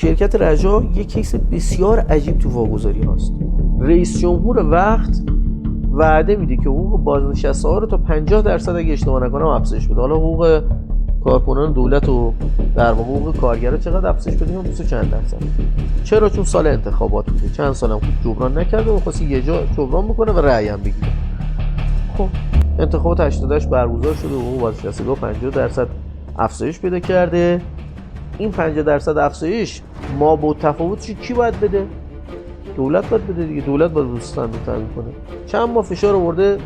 شرکت رجا یک کیس بسیار عجیب تو واگذاری هاست. رئیس جمهور وقت وعده میده که حقوق بازنشسته ها رو تا 50% اگه اشتباه نکنم افزایش بده. حالا حقوق کارکنان دولت و در واقع حقوق کارگرا چقدر افزایش بده؟ 20 چند درصد. چرا؟ چون سال انتخابات بوده، چند سالم خوب جبران نکرده و خواسته یه جا جبران بکنه و رأی هم بگیره. خب انتخابات 88 برگزار شده و حقوق بازنشستگان 50% افزایش پیدا کرده. این 50% افزایش ما با تفاوتش کی باید بده؟ دولت باید بده دیگه. دولت باید روستان رو تامین کنه. چند ماه فشار آورده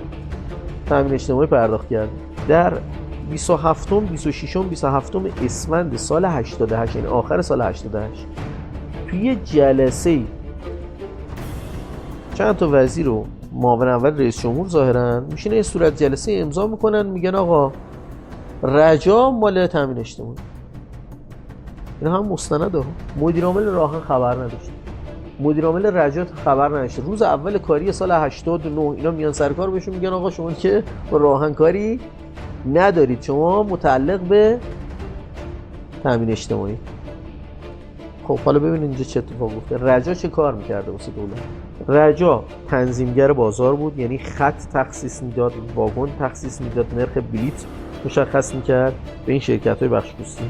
تامین اجتماعی پرداخت کرده. در 27م 26م 27م اسفند سال 88 یعنی آخر سال 88 توی یه جلسه چند تا وزیر و معاون اول رئیس جمهور ظاهرا میشینه یه صورت جلسه امضا میکنن، میگن آقا رجا مال تامین اجتماعی. اینا هم مستنده ها. مدیر عامل راهن خبر نداشت. مدیر عامل رجا خبر نداشت. روز اول کاری سال 89 اینا میان سر کار بهشون میگن آقا شما که با راهن کاری ندارید، شما متعلق به تامین اجتماعی. خب حالا ببینید اینجا چه اتفاق افتاد. رجا چه کار میکرده واسه دولت؟ رجا تنظیمگر بازار بود، یعنی خط تخصیص میداد، واگن تخصیص میداد، نرخ بلیت مشخص میکرد به این شرکت‌های بخش‌خصوصی.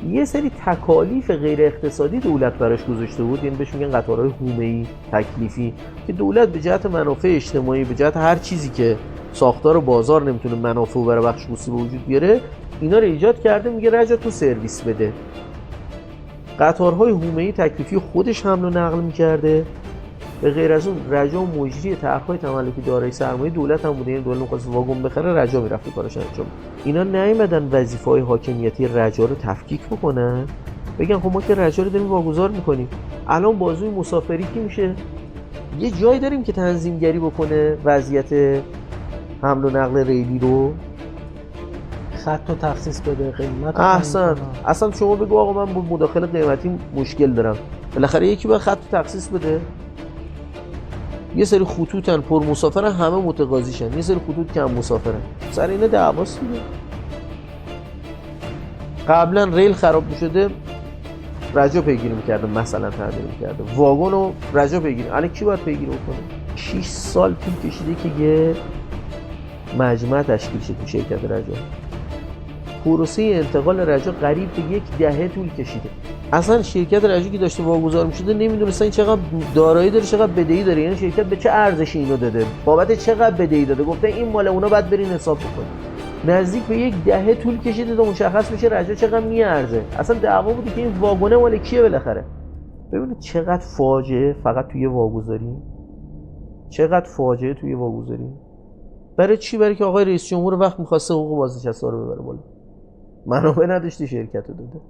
یه سری تکالیف غیر اقتصادی دولت براش گذاشته بود، یعنی بهش میگن قطارهای حومه‌ای تکلیفی، که دولت به جهت منافع اجتماعی، به جهت هر چیزی که ساختار بازار نمیتونه منافع برای بخش خصوصی به وجود بیاره، اینا رو ایجاد کرده. میگه رجا تو سرویس بده. قطارهای حومه‌ای تکلیفی خودش حمل و نقل میکرده. به غیر از اون رجا مجری طرح‌های تملکی دارایی سرمایه دولت هم بوده. این دولت می‌خواست واگن بخره، رجا میرفت کارش انجام. اینا نیومدن وظیفه‌های حاکمیتی رجا رو تفکیک بکنن، بگن خب ما که رجا رو داریم واگذار می‌کنیم، الان بازوی مسافری کی میشه؟ یه جایی داریم که تنظیمگری بکنه وضعیت حمل و نقل ریلی رو، خط رو تخصیص بده، قیمت. احسن. اصلا شما بگو آقا من با مداخله قیمتی مشکل دارم، بالاخره یکی باید خط رو تخصیص بده. یه سری خطوطن پر مسافرن، همه متقاضیشن. یه سری خطوط کم مسافرن، سر اینا دعواست دیگه. قبلا ریل خراب میشده رجا پیگیری میکرده، مثلا تعدیل میکرده، واگن رو رجا پیگیری. الان کی باید پیگیری بکنه؟ 6 سال طول کشیده که یه مجمع تشکیل شه تو شرکت رجا. پروسه انتقال رجا قریب به 1 دهه طول کشیده. اصلا شرکت رجا که داشته واگذار میشده نمیدونستن این چقدر دارایی داره، چقدر بدهی داره. یعنی شرکت به چه ارزشی اینو داده، بابت چقدر بدهی داده، گفته این مال اونا، بعد برین حساب بکنید. نزدیک به 1 دهه طول کشیده تا مشخص بشه رجا چقدر میارزه. اصلا دعوا بوده که این واگنه مال کیه بالاخره. ببینید چقدر فاجعه فقط توی واگذاری، چقدر فاجعه توی واگذاری. برای چی؟ برای که آقای رئیس جمهور وقت می‌خواسته حقوق بازنشسته رو ببره بالا، منابع نداشتی شرکت رو داده.